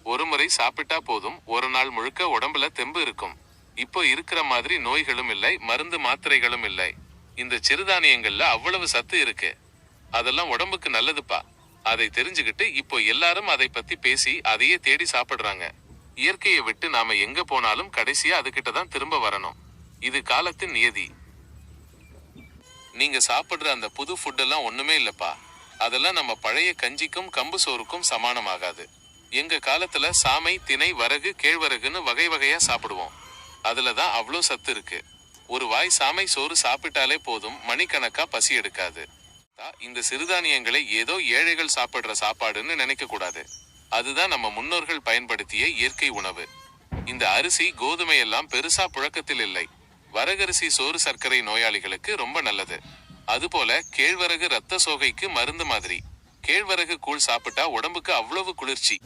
ஒரு முறை சாப்பிட்டா போதும், ஒரு நாள் முழுக்க உடம்புல தெம்பு இருக்கும். இப்போ இருக்கிற மாதிரி நோய்களும் இல்லை, மருந்து மாத்திரைகளும் இல்லை. இந்த சிறுதானியங்கள்ல அவ்வளவு சத்து இருக்கு. அதெல்லாம் உடம்புக்கு நல்லதுப்பா. அதை தெரிஞ்சுக்கிட்டு இப்போ எல்லாரும் அதை பத்தி பேசி அதையே தேடி சாப்பிடுறாங்க. இயற்கையை விட்டு நாம எங்க போனாலும் கடைசியா அதுகிட்ட தான் திரும்ப வரணும். இது காலத்தின் நியதி. நீங்க சாப்பிடுற அந்த புது ஃபுட் எல்லாம் ஒண்ணுமே இல்லப்பா. அதெல்லாம் நம்ம பழைய கஞ்சிக்கும் கம்பு சோறுக்கும் சமானமாகாது. எங்க காலத்துல சாமை, திணை, வரகு, கேழ்வரகுன்னு வகை வகையா சாப்பிடுவோம். அதுலதான் அவ்வளோ சத்து இருக்கு. ஒரு வாய் சாமை சோறு சாப்பிட்டாலே போதும், மணிக்கணக்கா பசி எடுக்காது. இந்த சிறுதானியங்களை ஏதோ ஏழைகள் சாப்பிடுற சாப்பாடுன்னு நினைக்க கூடாது. அதுதான் நம்ம முன்னோர்கள் பயன்படுத்திய இயற்கை உணவு. இந்த அரிசி, கோதுமை எல்லாம் பெருசா புழக்கத்தில் இல்லை. வரகரிசி சோறு சர்க்கரை நோயாளிகளுக்கு ரொம்ப நல்லது. அதுபோல கேழ்வரகு ரத்த சோகைக்கு மருந்து மாதிரி. கேழ்வரகு கூழ் சாப்பிட்டா உடம்புக்கு அவ்வளவு குளிர்ச்சி.